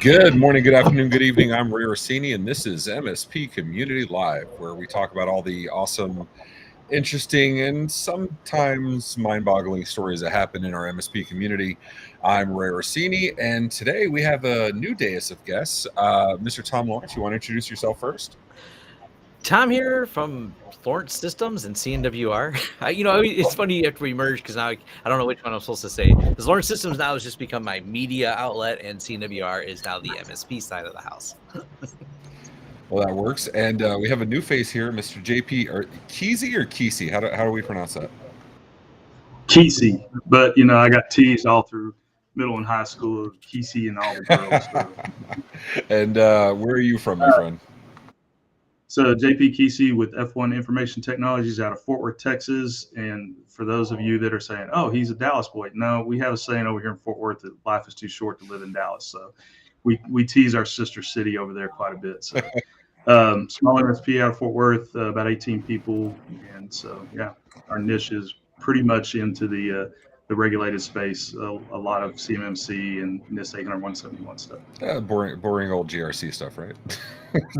Good morning, good afternoon, good evening. I'm Ray Orsini, and this is MSP Community Live, where we talk about all the awesome, interesting, and sometimes mind-boggling stories that happen in our MSP community. I'm Ray Orsini, and today we have a new dais of guests. Mr. Tom Lawrence, you want to introduce yourself first? Tom here from Florence Systems and CNWR. It's funny after we merged because now I don't know which one I'm supposed to say. Because Florence Systems now has just become my media outlet, and CNWR is now the MSP side of the house. Well, that works. And we have a new face here, Mr. JP, or Keesy or Keesy? How do we pronounce that? Keesy, but I got teased all through middle and high school, Keesy and all the girls. So, And where are you from, my friend? so JP Keesy with F1 Information Technologies out of Fort Worth, Texas. And for those of you that are saying, "Oh, he's a Dallas boy," no, we have a saying over here in Fort Worth that life is too short to live in Dallas. So we tease our sister city over there quite a bit. So small MSP out of Fort Worth, about 18 people, and so yeah, our niche is pretty much into the regulated space. A lot of CMMC and NIST 800-171 stuff. Boring old GRC stuff, right?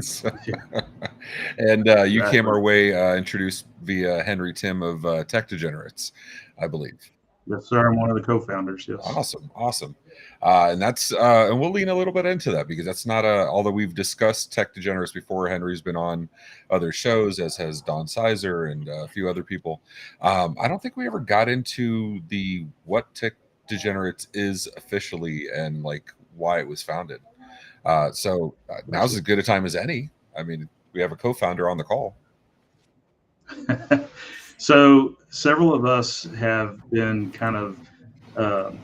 So- Yeah. and you came Exactly. our way introduced via Henry Tim of Tech Degenerates, I believe. Yes, sir. I'm one of the co-founders. Yes. Awesome. And that's and we'll lean a little bit into that because that's not although we've discussed Tech Degenerates before. Henry's been on other shows, as has Don Sizer and a few other people. I don't think we ever got into the what Tech Degenerates is officially and like why it was founded. So now's as good a time as any. I mean, we have a co-founder on the call. So several of us have been kind of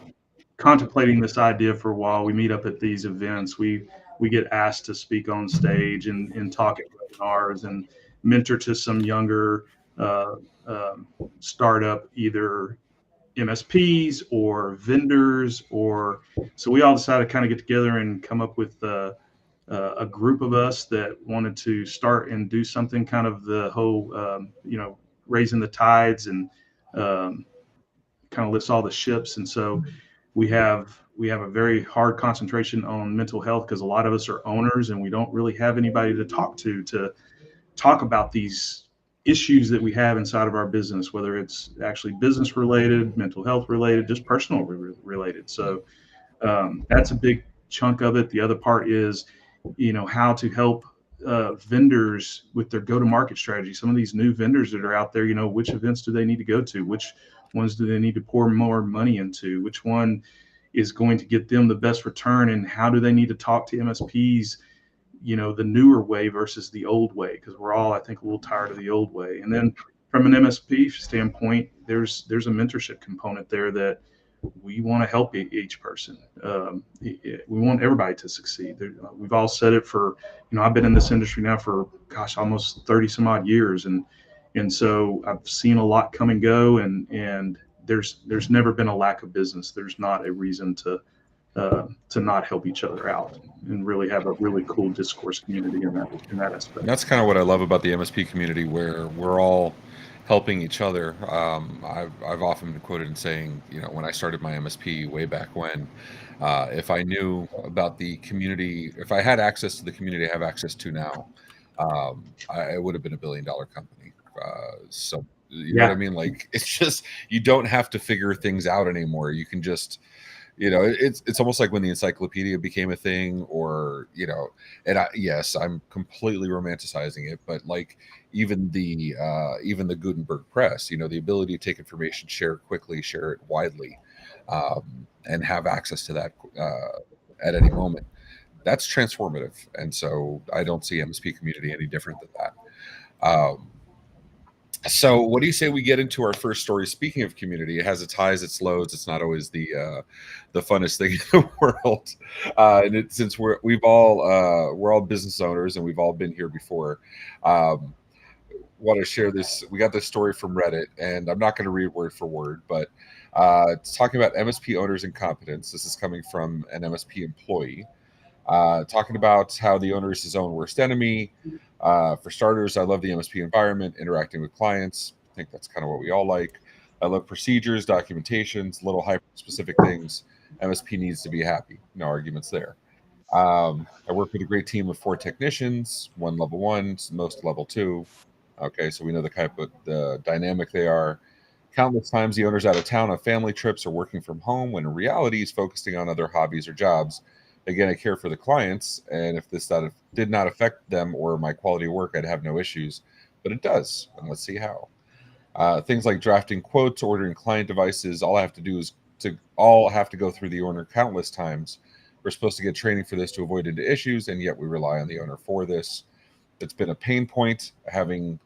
contemplating this idea for a while. We meet up at these events. We get asked to speak on stage and talk at webinars and mentor to some younger uh, startup, either MSPs or vendors, or so we all decided to kind of get together and come up with a group of us that wanted to start and do something kind of the whole raising the tides and um, kind of lifts all the ships. And so we have a very hard concentration on mental health because a lot of us are owners and we don't really have anybody to talk about these issues that we have inside of our business, whether it's actually business related, mental health related, just personal related. So that's a big chunk of it. The other part is, how to help vendors with their go-to-market strategy. Some of these new vendors that are out there, which events do they need to go to? Which ones do they need to pour more money into? Which one is going to get them the best return? And how do they need to talk to MSPs, the newer way versus the old way? Because we're all, I think, a little tired of the old way. And then from an MSP standpoint, there's a mentorship component there that we want to help each person. We want everybody to succeed. We've all said it for, I've been in this industry now for, almost 30 some odd years. And so I've seen a lot come and go, and there's never been a lack of business. There's not a reason to not help each other out and really have a really cool discourse community in that aspect. That's kind of what I love about the MSP community, where we're all helping each other. I've often been quoted in saying, when I started my MSP way back when, if I knew about the community, if I had access to the community I have access to now, I would have been $1 billion company. So you know what I mean? Like, it's just, you don't have to figure things out anymore. You can just, it's almost like when the encyclopedia became a thing, or and yes, I'm completely romanticizing it, but like even the Gutenberg press, the ability to take information, share it quickly, share it widely, and have access to that at any moment, that's transformative. And so I don't see MSP community any different than that. So what do you say we get into our first story? Speaking of community, it has its highs, its lows. It's not always the funnest thing in the world. Since we're all business owners and we've all been here before, want to share this. We got this story from Reddit, and I'm not going to read word for word, but it's talking about MSP owners' incompetence. This is coming from an MSP employee. Talking about how the owner is his own worst enemy. For starters, I love the MSP environment, interacting with clients. I think that's kind of what we all like. I love procedures, documentations, little hyper-specific things. MSP needs to be happy. No arguments there. I work with a great team of 4 technicians, one level 1, most level 2. Okay, so we know the dynamic they are. Countless times the owner's out of town on family trips or working from home when in reality he's focusing on other hobbies or jobs. Again, I care for the clients, and if did not affect them or my quality of work, I'd have no issues. But it does, and let's see how. Things like drafting quotes, ordering client devices, all have to go through the owner countless times. We're supposed to get training for this to avoid into issues, and yet we rely on the owner for this. It's been a pain point having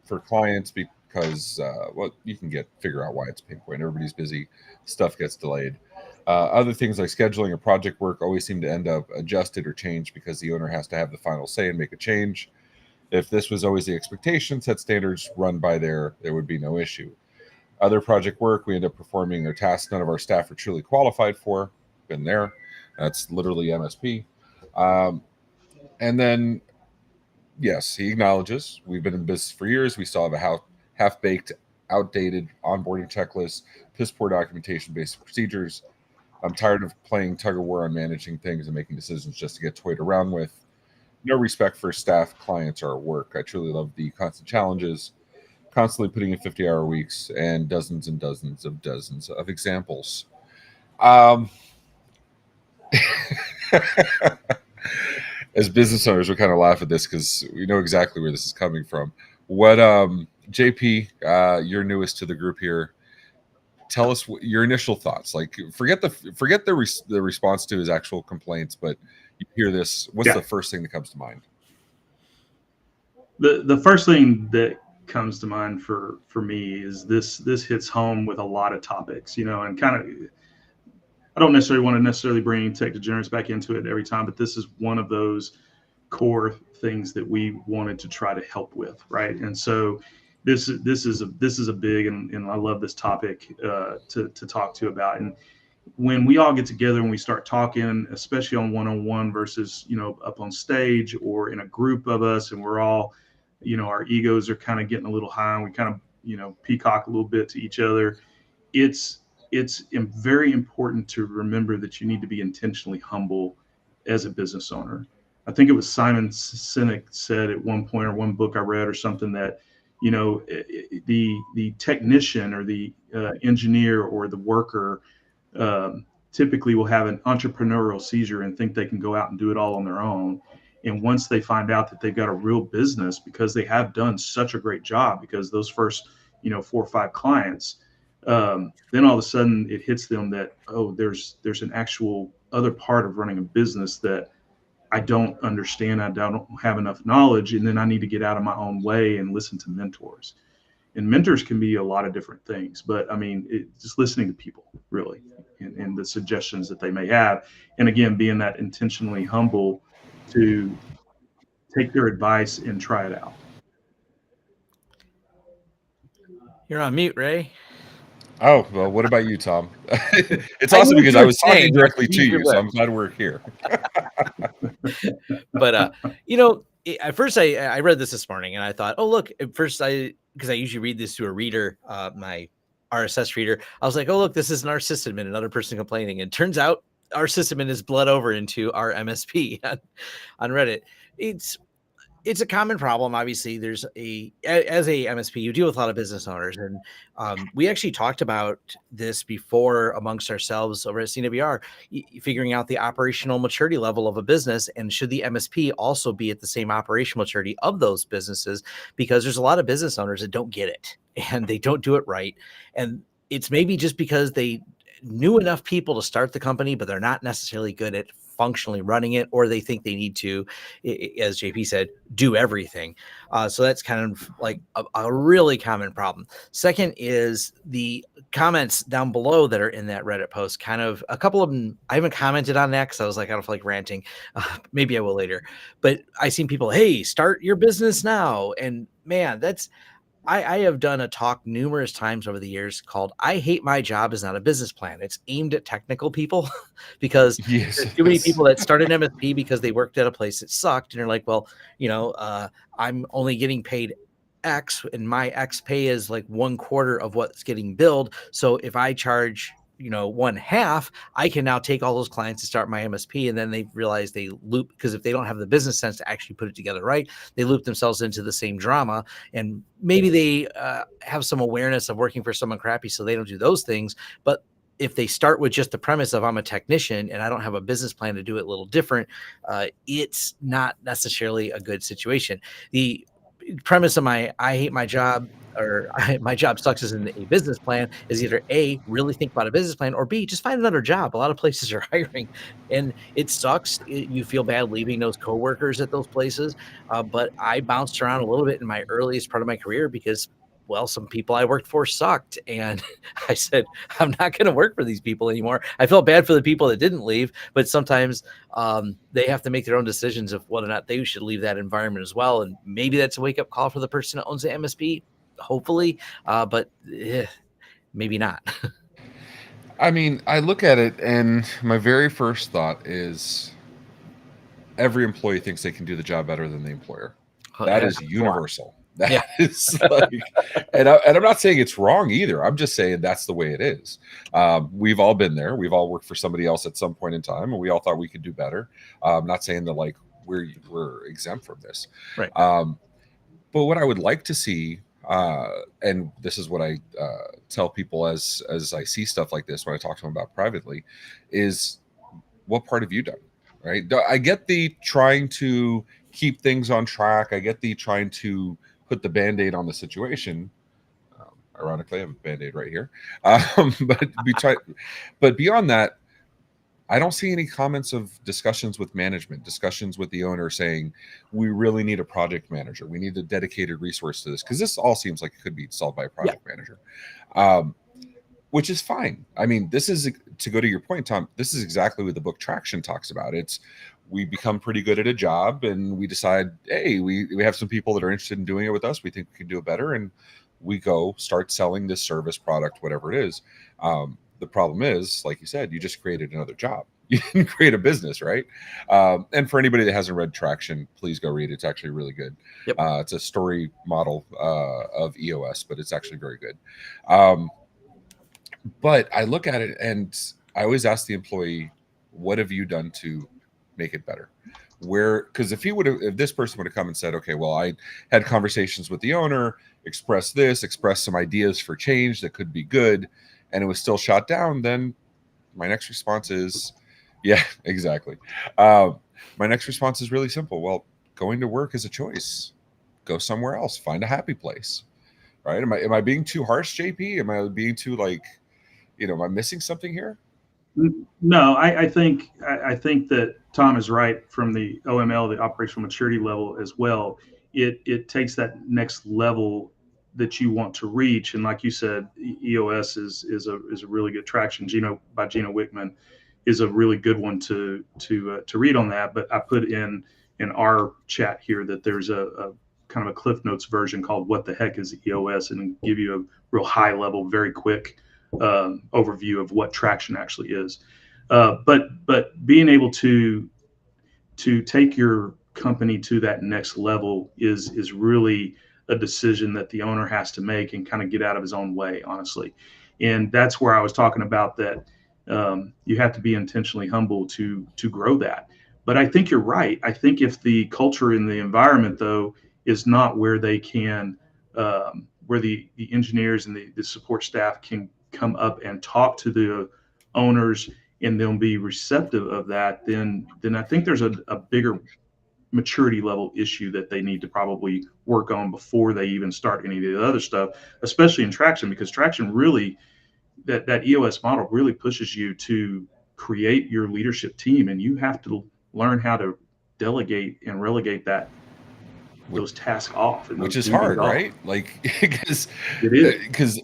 for clients because you can figure out why it's a pain point. Everybody's busy, stuff gets delayed. Other things like scheduling or project work always seem to end up adjusted or changed because the owner has to have the final say and make a change. If this was always the expectation, set standards run by there would be no issue. Other project work, we end up performing their tasks none of our staff are truly qualified for. Been there. That's literally MSP. And then, yes, he acknowledges we've been in business for years. We still have a half-baked, outdated onboarding checklist, piss-poor documentation-based procedures. I'm tired of playing tug-of-war on managing things and making decisions just to get toyed around with. No respect for staff, clients, or work. I truly love the constant challenges, constantly putting in 50-hour weeks and dozens of examples. As business owners, we kind of laugh at this because we know exactly where this is coming from. What, JP, you're newest to the group here. Tell us your initial thoughts. Like, forget the response to his actual complaints, but you hear this. What's the first thing that comes to mind? The first thing that comes to mind for me is this hits home with a lot of topics, and kind of, I don't necessarily want to bring Tech Degenerates back into it every time, but this is one of those core things that we wanted to try to help with, right? And so this is a big, and I love this topic to talk to about. And when we all get together and we start talking, especially on one-on-one versus up on stage or in a group of us, and we're all, our egos are kind of getting a little high, and we kind of peacock a little bit to each other. It's very important to remember that you need to be intentionally humble as a business owner. I think it was Simon Sinek said at one point, or one book I read or something, that the technician or the engineer or the worker typically will have an entrepreneurial seizure and think they can go out and do it all on their own. And once they find out that they've got a real business, because they have done such a great job, because those first 4 or 5 clients, then all of a sudden it hits them that, oh, there's an actual other part of running a business that I don't understand. I don't have enough knowledge, and then I need to get out of my own way and listen to mentors. And mentors can be a lot of different things, but I mean, just listening to people really, and the suggestions that they may have. And again, being that intentionally humble to take their advice and try it out. You're on mute, Ray. Oh, well, what about you, Tom? It's awesome because I was talking directly to you, so I'm glad we're here. But, at first I read this morning and I thought, oh, look, at first because I usually read this to a reader, my RSS reader. I was like, oh, look, this is an our sysadmin, another person complaining. And turns out our sysadmin is bled over into our MSP on Reddit. It's a common problem. Obviously, as a MSP, you deal with a lot of business owners, and we actually talked about this before amongst ourselves over at CWR, figuring out the operational maturity level of a business, and should the MSP also be at the same operational maturity of those businesses, because there's a lot of business owners that don't get it and they don't do it right, and it's maybe just because they knew enough people to start the company, but they're not necessarily good at functionally running it, or they think they need to, as JP said, do everything. So that's kind of like a really common problem. Second is the comments down below that are in that Reddit post. Kind of a couple of them, I haven't commented on that because I was like, I don't feel like ranting. Maybe I will later. But I seen people, hey, start your business now. And man, I have done a talk numerous times over the years called "I Hate My Job Is Not a Business Plan." It's aimed at technical people because there's too many people that start an MSP because they worked at a place that sucked, and they're like, well, I'm only getting paid X, and my X pay is like 1/4 of what's getting billed. So if I charge one half, I can now take all those clients and start my MSP. And then they realize they loop, because if they don't have the business sense to actually put it together right, they loop themselves into the same drama. And maybe they have some awareness of working for someone crappy, so they don't do those things. But if they start with just the premise of I'm a technician and I don't have a business plan to do it a little different, it's not necessarily a good situation. The premise of I hate my job, or my job sucks isn't a business plan, is either A, really think about a business plan, or B, just find another job. A lot of places are hiring, and it sucks. You feel bad leaving those coworkers at those places. But I bounced around a little bit in my earliest part of my career because, well, some people I worked for sucked. And I said, I'm not going to work for these people anymore. I felt bad for the people that didn't leave, but sometimes they have to make their own decisions of whether or not they should leave that environment as well. And maybe that's a wake up call for the person that owns the MSP, hopefully, but maybe not. I mean, I look at it and my very first thought is every employee thinks they can do the job better than the employer. That is universal. That is like, and I'm not saying it's wrong either. I'm just saying that's the way it is. We've all been there. We've all worked for somebody else at some point in time, and we all thought we could do better. I'm not saying that like we're exempt from this. Right. But what I would like to see, and this is what I tell people as I see stuff like this when I talk to them about privately, is what part have you done? Right. I get the trying to keep things on track. I get the trying to put the Band-Aid on the situation. Ironically, I have a Band-Aid right here. But beyond that, I don't see any comments of discussions with management, discussions with the owner saying, we really need a project manager. We need a dedicated resource to this, because this all seems like it could be solved by a project manager, which is fine. I mean, this is, to go to your point, Tom, this is exactly what the book Traction talks about. It's, we become pretty good at a job and we decide, hey, we have some people that are interested in doing it with us. We think we can do it better. And we go start selling this service, product, whatever it is. The problem is, like you said, you just created another job. You didn't create a business, right? And for anybody that hasn't read Traction, please go read it. It's actually really good. Yep. It's a story model of EOS, but it's actually very good. But I look at it and I always ask the employee, what have you done to make it better? Because if this person would have come and said, okay, well, I had conversations with the owner, expressed some ideas for change that could be good, and it was still shot down, then my next response is, yeah, exactly. My next response is really simple. Well, going to work is a choice. Go somewhere else. Find a happy place. Right? Am I being too harsh, JP? Am I being too am I missing something here? No, I think that Tom is right from the OML, the operational maturity level as well. It takes that next level that you want to reach, and like you said, EOS is a really good Traction. By Gino Wickman is a really good one to read on that. But I put in our chat here that there's a kind of a Cliff Notes version called "What the Heck is EOS," and give you a real high level, very quick overview of what Traction actually is. But being able to take your company to that next level is really a decision that the owner has to make and kind of get out of his own way, honestly. And that's where I was talking about that you have to be intentionally humble to grow that. But I think you're right. I think if the culture in the environment, though, is not where they can, where the engineers and the support staff can come up and talk to the owners and they'll be receptive of that, then I think there's a bigger maturity level issue that they need to probably work on before they even start any of the other stuff, especially in Traction, because Traction really, that EOS model really pushes you to create your leadership team, and you have to learn how to delegate and relegate those tasks off, which is hard, right? Like, because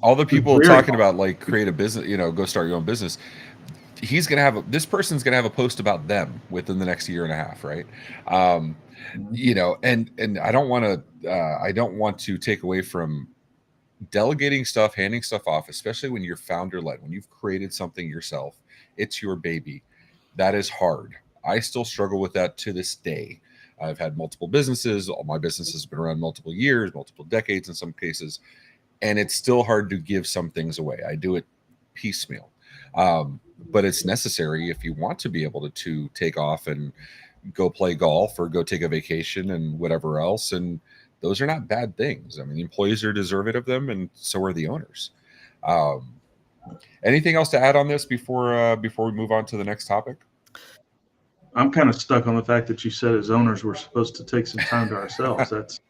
all the people talking about like create a business, go start your own business, this person's gonna have a post about them within the next year and a half, right? And I don't want to take away from delegating stuff, handing stuff off, especially when you're founder led, when you've created something yourself, it's your baby. That is hard. I still struggle with that to this day. I've had multiple businesses. All my businesses have been around multiple years, multiple decades in some cases, and it's still hard to give some things away. I do it piecemeal. But it's necessary if you want to be able to take off and go play golf or go take a vacation and whatever else. And those are not bad things. I mean, the employees are deserving of them, and so are the owners. Anything else to add on this before we move on to the next topic? I'm kind of stuck on the fact that you said as owners we're supposed to take some time to ourselves.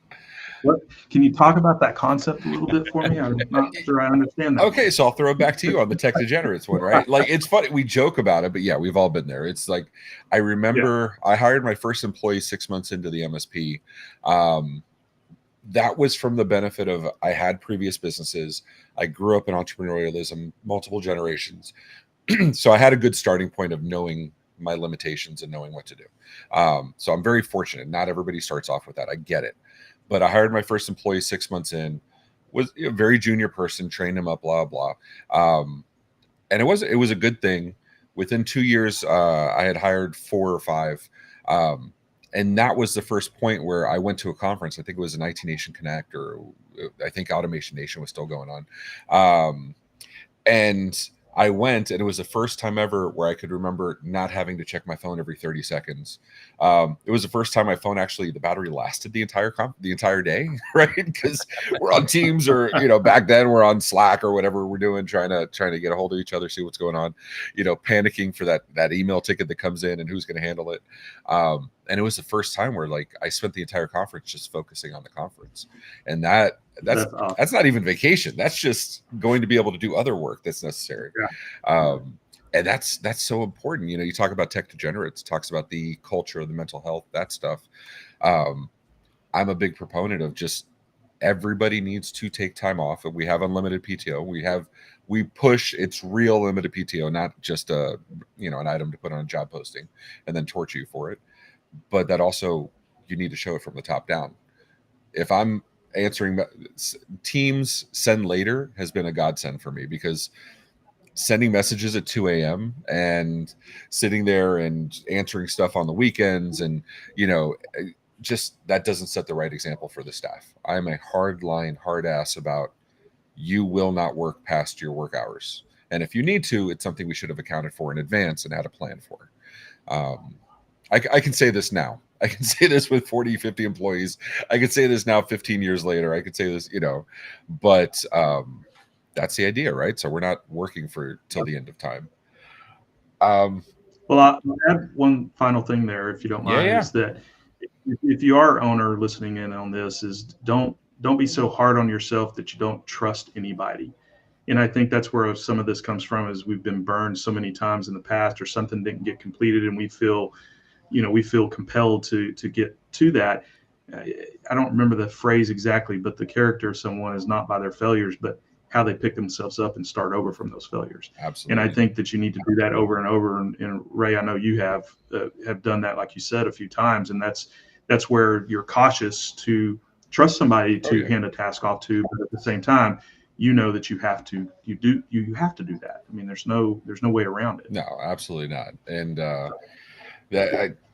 What can you talk about that concept a little bit for me? I'm not sure I understand that. Okay, so I'll throw it back to you on the Tech Degenerates one, right? Like, it's funny, we joke about it, but yeah, we've all been there. It's like, I remember I hired my first employee 6 months into the MSP. That was from the benefit of I had previous businesses. I grew up in entrepreneurialism, multiple generations. So I had a good starting point of knowing my limitations and knowing what to do. So I'm very fortunate. Not everybody starts off with that. I get it. But I hired my first employee 6 months in, was a very junior person, trained him up, blah, blah. And it was a good thing. Within 2 years, I had hired 4 or 5. And that was the first point where I went to a conference. I think it was an IT Nation Connect, or I think Automation Nation was still going on. And I went, and it was the first time ever where I could remember not having to check my phone every 30 seconds. It was the first time my phone actually, the battery lasted the entire day, right? Because we're on Teams, or back then we're on Slack or whatever we're doing, trying to get a hold of each other, see what's going on, panicking for that email ticket that comes in and who's going to handle it. And it was the first time where like I spent the entire conference just focusing on the conference, and that's awesome. That's not even vacation. That's just going to be able to do other work that's necessary. Yeah. And that's so important. You talk about Tech Degenerates, talks about the culture, the mental health, that stuff. I'm a big proponent of just everybody needs to take time off. We have unlimited PTO. We push it's real limited PTO, not just an item to put on a job posting and then torture you for it. But that also, you need to show it from the top down. If I'm answering Teams, send later has been a godsend for me, because sending messages at 2 a.m. and sitting there and answering stuff on the weekends, and just that doesn't set the right example for the staff. I'm a hard ass about, you will not work past your work hours, and if you need to, it's something we should have accounted for in advance and had a plan for. I can say this now. I can say this with 40, 50 employees. I could say this now 15 years later. I could say this, but that's the idea, right? So we're not working till the end of time. Well, I'll add one final thing there, if you don't mind, is that if you are owner listening in on this, is don't be so hard on yourself that you don't trust anybody. And I think that's where some of this comes from, is we've been burned so many times in the past, or something didn't get completed, and we feel compelled to get to that. I don't remember the phrase exactly, but the character of someone is not by their failures, but how they pick themselves up and start over from those failures. Absolutely. And I think that you need to do that over and over. And Ray, I know you have done that, like you said, a few times. And that's where you're cautious to trust somebody to hand a task off to, but at the same time, that you have to do that. I mean, there's no way around it. No, absolutely not. And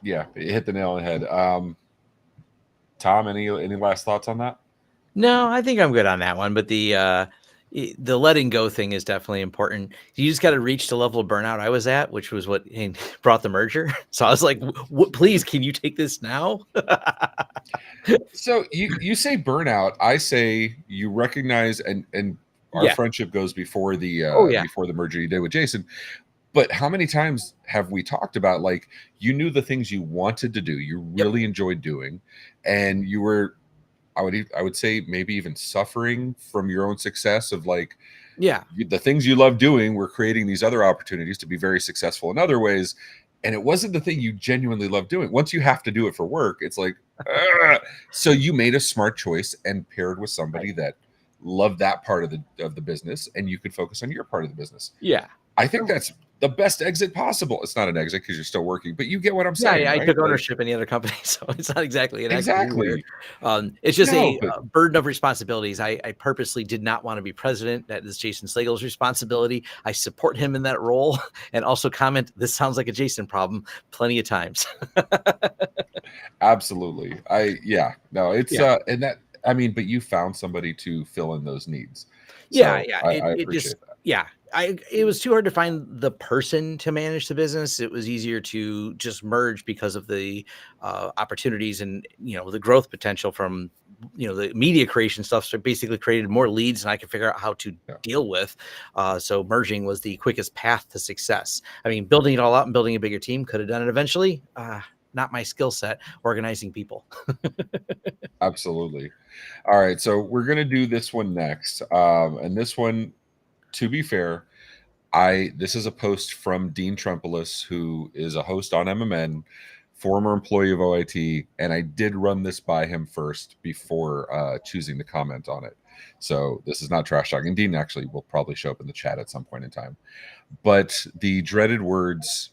you hit the nail on the head. Tom, any last thoughts on that? No, I think I'm good on that one. But the letting go thing is definitely important. You just got to reach the level of burnout I was at, which was what brought the merger. So I was like, please, can you take this now? So you say burnout. I say you recognize, and our friendship goes before before the merger you did with Jason. But how many times have we talked about, like, you knew the things you wanted to do, you really enjoyed doing, and you were, I would say, maybe even suffering from your own success of, like, the things you love doing were creating these other opportunities to be very successful in other ways. And it wasn't the thing you genuinely love doing. Once you have to do it for work, it's like, so you made a smart choice and paired with somebody that loved that part of the business, and you could focus on your part of the business. Yeah. I think that's the best exit possible. It's not an exit because you're still working, but you get what I'm saying. Yeah, right? I took ownership in the other company, so it's not exactly an exit. Exactly. It's just a burden of responsibilities. I purposely did not want to be president. That is Jason Slagle's responsibility. I support him in that role, and also comment, this sounds like a Jason problem, plenty of times. Absolutely. And I mean, but you found somebody to fill in those needs. Yeah, So yeah. I It just, appreciate that. yeah. It was too hard to find the person to manage the business. It was easier to just merge because of the opportunities and the growth potential from the media creation stuff. So basically created more leads, and I could figure out how to Yeah. deal with. So merging was the quickest path to success. I mean, building it all out and building a bigger team could have done it eventually. Not my skill set, organizing people. Absolutely. All right. So we're going to do this one next. And this one, to be fair, this is a post from Dean Trempelis, who is a host on MMN, former employee of OIT, and I did run this by him first before choosing to comment on it. So this is not trash talking. Dean actually will probably show up in the chat at some point in time. But the dreaded words,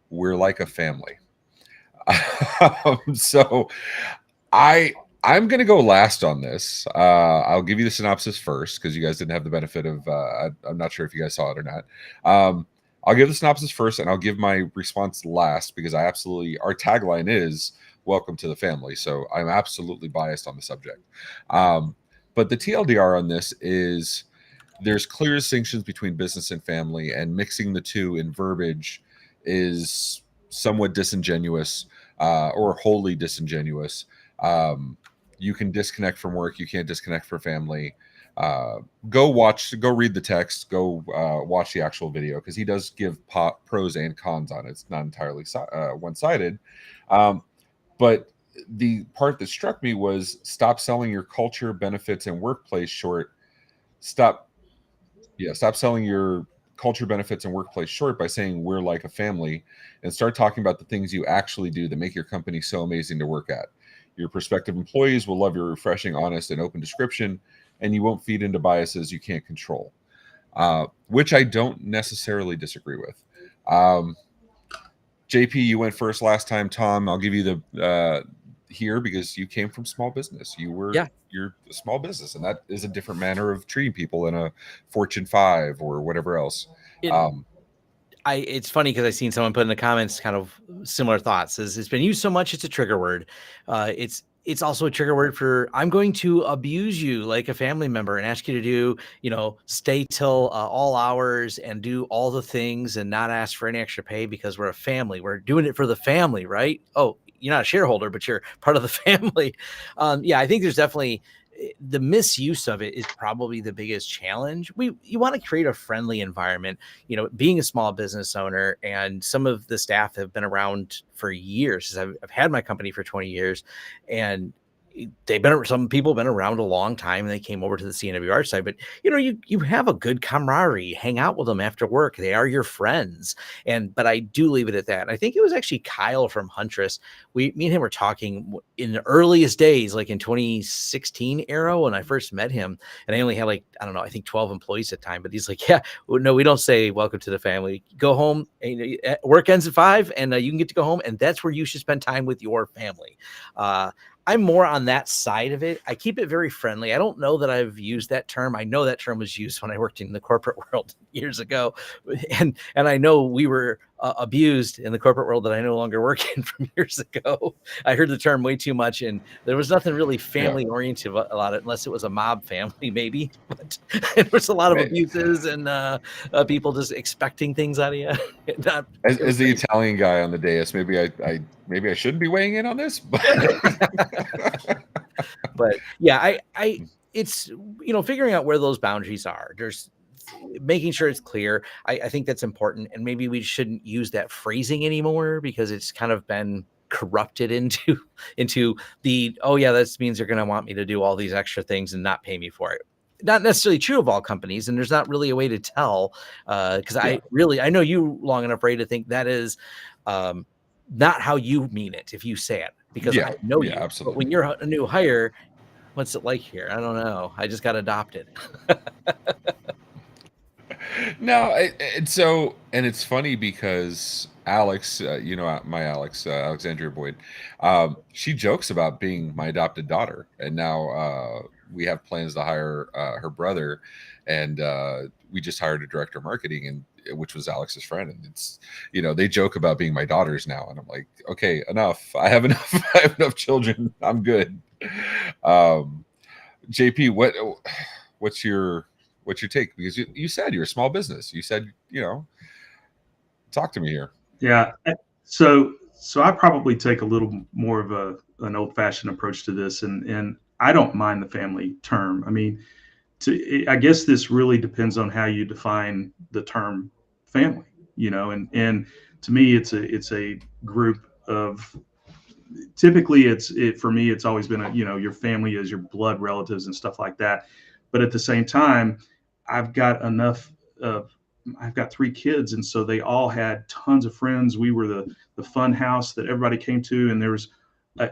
"We're like a family." So I'm going to go last on this. I'll give you the synopsis first because you guys didn't have the benefit of. I'm not sure if you guys saw it or not. I'll give the synopsis first, and I'll give my response last because our tagline is "Welcome to the family," so I'm absolutely biased on the subject. But the TLDR on this is there's clear distinctions between business and family, and mixing the two in verbiage is somewhat disingenuous or wholly disingenuous. You can disconnect from work, you can't disconnect from family. Go read the text, go watch the actual video because he does give pros and cons on it. It's not entirely one-sided. But the part that struck me was stop selling your culture, benefits, and workplace short. Stop selling your culture, benefits, and workplace short by saying we're like a family, and start talking about the things you actually do that make your company so amazing to work at. Your prospective employees will love your refreshing, honest, and open description, and you won't feed into biases you can't control, which I don't necessarily disagree with. JP, you went first last time. Tom, I'll give you the here because you came from small business. You're a small business, and that is a different manner of treating people than a Fortune 5 or whatever else. It's funny because I seen someone put in the comments kind of similar thoughts. It's been used so much, it's a trigger word. It's also a trigger word for I'm going to abuse you like a family member and ask you to do, stay till all hours and do all the things and not ask for any extra pay because we're a family. We're doing it for the family, right? Oh, you're not a shareholder, but you're part of the family. I think there's definitely the misuse of it is probably the biggest challenge. You want to create a friendly environment, being a small business owner, and some of the staff have been around for years. I've had my company for 20 years, and some people have been around a long time, and they came over to the CNWR side, but you have a good camaraderie, hang out with them after work. They are your friends. But I do leave it at that. I think it was actually Kyle from Huntress. Me and him were talking in the earliest days, like in 2016 era when I first met him, and I only had I think 12 employees at the time, but he's like, yeah, no, we don't say welcome to the family. Go home, and work ends at 5 and you can get to go home, and that's where you should spend time with your family. I'm more on that side of it. I keep it very friendly. I don't know that I've used that term. I know that term was used when I worked in the corporate world years ago. And I know we were abused in the corporate world that I no longer work in from years ago. I heard the term way too much, and there was nothing really family oriented about it, unless it was a mob family, maybe. But there was a lot of abuses and people just expecting things out of you. As the Italian guy on the dais, maybe I shouldn't be weighing in on this, but but it's figuring out where those boundaries are. There's making sure it's clear. I think that's important, and maybe we shouldn't use that phrasing anymore because it's kind of been corrupted into the that means they're going to want me to do all these extra things and not pay me for it. Not necessarily true of all companies, and there's not really a way to tell because I know you long enough, Ray, to think that is not how you mean it if you say it, because I know you. Absolutely. But when you're a new hire, what's it like here? I don't know. I just got adopted. No, it's funny because Alex, my Alex, Alexandria Boyd, she jokes about being my adopted daughter, and now we have plans to hire her brother, and we just hired a director of marketing, and which was Alex's friend, and it's they joke about being my daughters now, and I'm like, okay, enough. I have enough. I have enough children. I'm good. JP, what's your take? Because you said you're a small business. You said, talk to me here. Yeah. So I probably take a little more of an old fashioned approach to this, and I don't mind the family term. I mean, I guess this really depends on how you define the term family, and to me, it's a group of, typically for me, it's always been your family is your blood relatives and stuff like that. But at the same time, I've got enough of, I've got 3 kids, and so they all had tons of friends. We were the fun house that everybody came to, and there was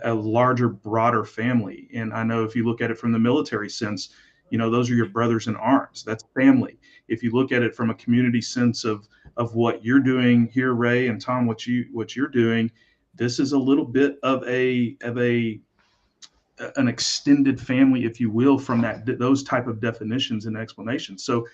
a larger, broader family. And I know if you look at it from the military sense, those are your brothers in arms. That's family. If you look at it from a community sense of what you're doing here, Ray and Tom, what you're doing, this is a little bit of an extended family, if you will, from those type of definitions and explanations. So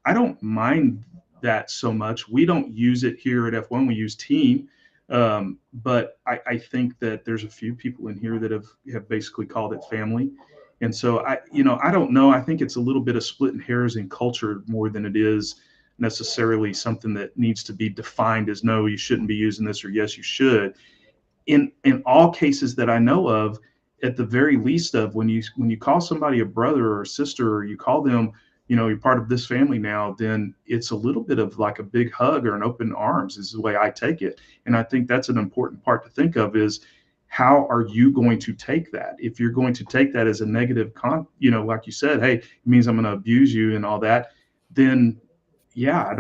I don't mind that so much. We don't use it here at F1. We use team. But I think that there's a few people in here that have basically called it family. And so I don't know. I think it's a little bit of splitting hairs in culture more than it is necessarily something that needs to be defined as, no, you shouldn't be using this, or yes, you should. In all cases that I know of, at the very least, of when you call somebody a brother or a sister, or you call them, you're part of this family now, then it's a little bit of like a big hug or an open arms, is the way I take it. And I think that's an important part to think of, is how are you going to take that? If you're going to take that as a negative like you said, hey, it means I'm going to abuse you and all that, then yeah, I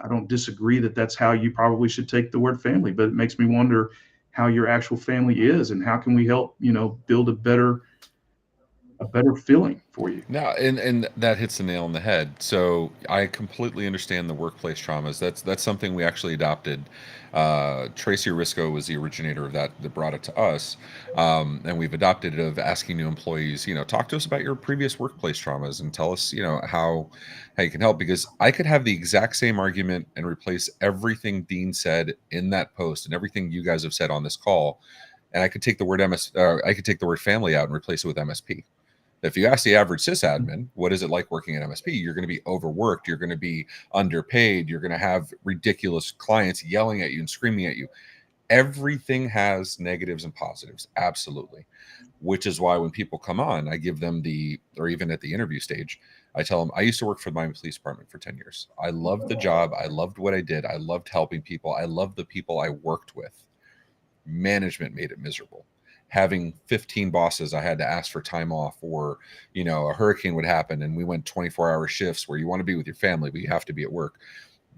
don't disagree that that's how you probably should take the word family. But it makes me wonder how your actual family is, and how can we help build a better feeling for you. No, and that hits the nail on the head. So I completely understand the workplace traumas. That's something we actually adopted. Tracy Risco was the originator of that brought it to us, and we've adopted it, of asking new employees, talk to us about your previous workplace traumas and tell us, how you can help. Because I could have the exact same argument and replace everything Dean said in that post and everything you guys have said on this call, and I could take the word I could take the word family out and replace it with MSP. If you ask the average sysadmin, what is it like working at MSP? You're going to be overworked. You're going to be underpaid. You're going to have ridiculous clients yelling at you and screaming at you. Everything has negatives and positives. Absolutely. Which is why when people come on, I give them or even at the interview stage, I tell them, I used to work for the Miami Police Department for 10 years. I loved the job. I loved what I did. I loved helping people. I loved the people I worked with. Management made it miserable. Having 15 bosses, I had to ask for time off, or, a hurricane would happen and we went 24-hour shifts where you want to be with your family, but you have to be at work.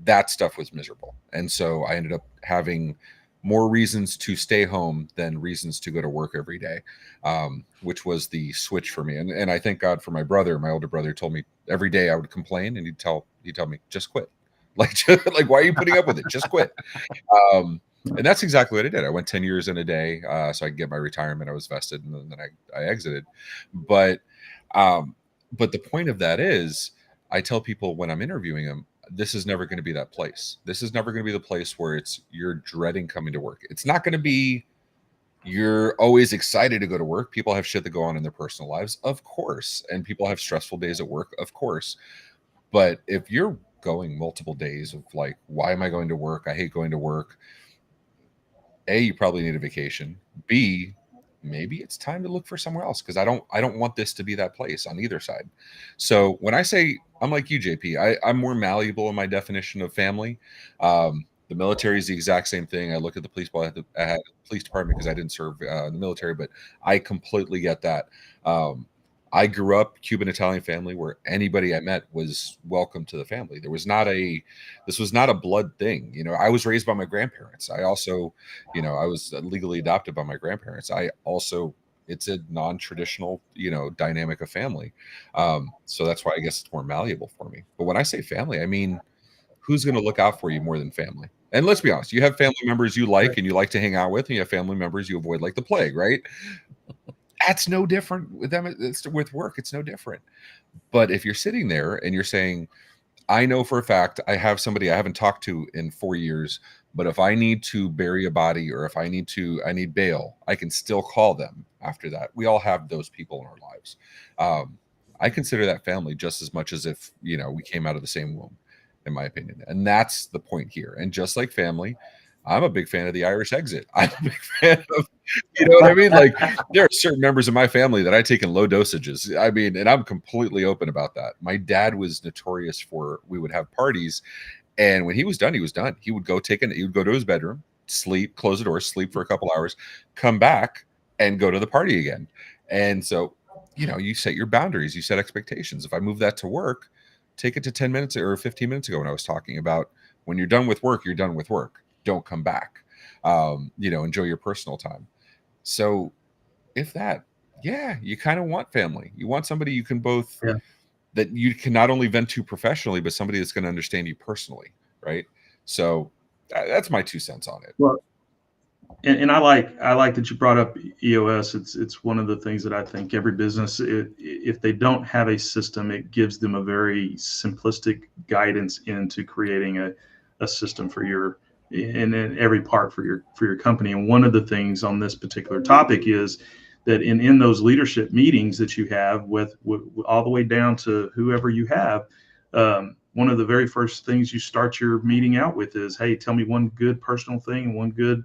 That stuff was miserable. And so I ended up having more reasons to stay home than reasons to go to work every day, which was the switch for me. And I thank God for my brother. My older brother told me every day I would complain, and he'd tell me, just quit. Like, why are you putting up with it? Just quit. And that's exactly what I did. I went 10 years in a day, so I could get my retirement. I was vested, and then I exited. But the point of that is, I tell people when I'm interviewing them, this is never going to be that place. This is never going to be the place where you're dreading coming to work. It's not going to be you're always excited to go to work. People have shit that go on in their personal lives, of course. And people have stressful days at work, of course. But if you're going multiple days of like, why am I going to work? I hate going to work. A, you probably need a vacation. B, maybe it's time to look for somewhere else, because I don't want this to be that place on either side. So when I say, I'm like you, JP, I'm more malleable in my definition of family. The military is the exact same thing. I look at the police department because I didn't serve in the military, but I completely get that. I grew up Cuban Italian family where anybody I met was welcome to the family. This was not a blood thing. I was raised by my grandparents. I also, I was legally adopted by my grandparents. It's a non-traditional, dynamic of family. So that's why I guess it's more malleable for me. But when I say family, I mean, who's going to look out for you more than family? And let's be honest, you have family members you like and you like to hang out with, and you have family members you avoid like the plague, right? That's no different with them. It's with work. It's no different. But if you're sitting there and you're saying, I know for a fact I have somebody I haven't talked to in 4 years, But if I need to bury a body, or if I need bail, I can still call them after that. We all have those people in our lives. I consider that family just as much as if, we came out of the same womb, in my opinion. And that's the point here. And just like family, I'm a big fan of the Irish exit. I'm a big fan of, you know what I mean? Like, there are certain members of my family that I take in low dosages. I mean, and I'm completely open about that. My dad was notorious for, we would have parties, and when he was done, he was done. He would go he would go to his bedroom, sleep, close the door, sleep for a couple hours, come back and go to the party again. And so, you set your boundaries, you set expectations. If I move that to work, take it to 10 minutes or 15 minutes ago when I was talking about, when you're done with work, you're done with work. Don't come back. Enjoy your personal time. So if that, yeah, you kind of want family. You want somebody you can both, that you can not only vent to professionally, but somebody that's going to understand you personally. Right. So that's my 2 cents on it. Well, and I like that you brought up EOS. It's one of the things that I think every business, if they don't have a system, it gives them a very simplistic guidance into creating a system for your, in every part for your company. And one of the things on this particular topic is that in those leadership meetings that you have with all the way down to whoever you have, one of the very first things you start your meeting out with is, hey, tell me one good personal thing and one good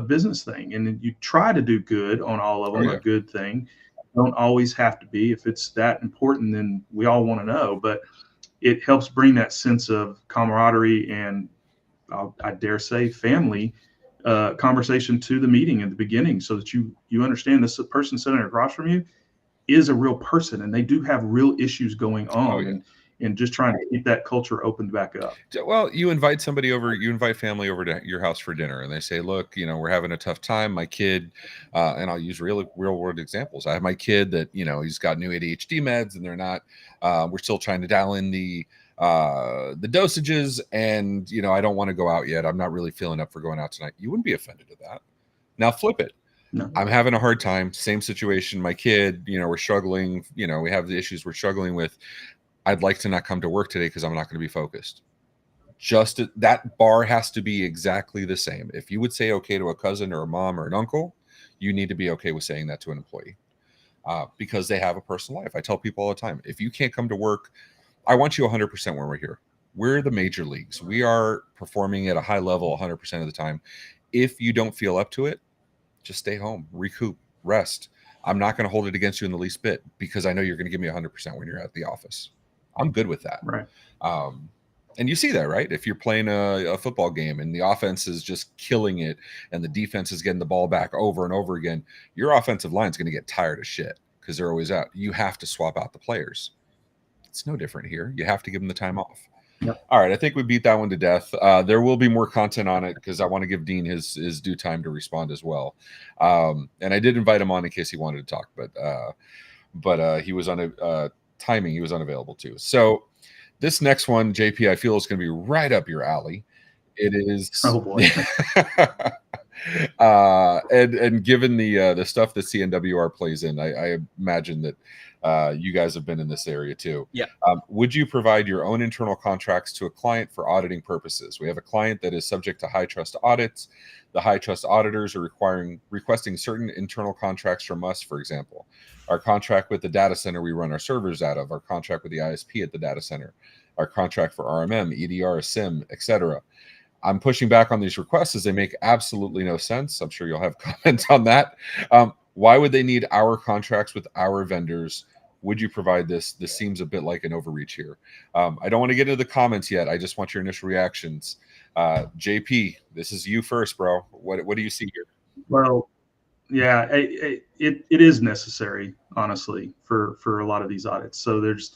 business thing. And then you try to do good on all of them, a good thing. Don't always have to be. If it's that important, then we all want to know. But it helps bring that sense of camaraderie and, I dare say, family conversation to the meeting at the beginning, so that you understand this person sitting across from you is a real person, and they do have real issues going on. And just trying to keep that culture opened back up. Well, you invite family over to your house for dinner, and they say, look, we're having a tough time. My kid, and I'll use real world examples. I have my kid that, he's got new ADHD meds, and they're not, we're still trying to dial in the dosages, and, I don't want to go out yet. I'm not really feeling up for going out tonight. You wouldn't be offended at that. Now flip it. No. I'm having a hard time. Same situation. My kid, we're struggling. We have the issues we're struggling with. I'd like to not come to work today because I'm not going to be focused. Just that bar has to be exactly the same. If you would say okay to a cousin or a mom or an uncle, you need to be okay with saying that to an employee, because they have a personal life. I tell people all the time, if you can't come to work, I want you 100% when we're here. We're the major leagues. We are performing at a high level 100% of the time. If you don't feel up to it, just stay home, recoup, rest. I'm not going to hold it against you in the least bit, because I know you're going to give me 100% when you're at the office. I'm good with that. Right. And you see that, right? If you're playing a football game and the offense is just killing it and the defense is getting the ball back over and over again, your offensive line is going to get tired of shit because they're always out. You have to swap out the players. It's no different here. You have to give them the time off. Yep. All right. I think we beat that one to death. There will be more content on it because I want to give Dean his due time to respond as well. And I did invite him on in case he wanted to talk, but he was timing, he was unavailable too. So this next one, JP, I feel is going to be right up your alley. It is. Oh boy. And given the stuff that CNWR plays in, I imagine that you guys have been in this area too. Yeah. Would you provide your own internal contracts to a client for auditing purposes? We have a client that is subject to high trust audits. The high trust auditors are requesting certain internal contracts from us. For example, our contract with the data center we run our servers out of, our contract with the ISP at the data center, our contract for RMM, EDR, SIM, etc. I'm pushing back on these requests as they make absolutely no sense. I'm sure you'll have comments on that. Why would they need our contracts with our vendors? Would you provide this? This seems a bit like an overreach here. I don't want to get into the comments yet. I just want your initial reactions. JP, this is you first, bro. What do you see here? Well, yeah, it is necessary, honestly, for a lot of these audits. So there's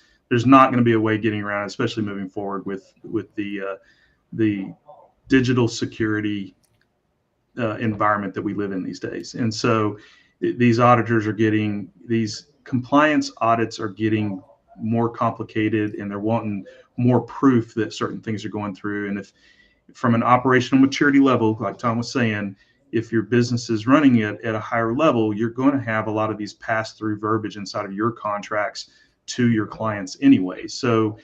not going to be a way getting around it, especially moving forward with the digital security environment that we live in these days. And so these auditors are getting, these compliance audits are getting more complicated, and they're wanting more proof that certain things are going through. And if from an operational maturity level, like Tom was saying, if your business is running it at a higher level, you're going to have a lot of these pass-through verbiage inside of your contracts to your clients anyway. So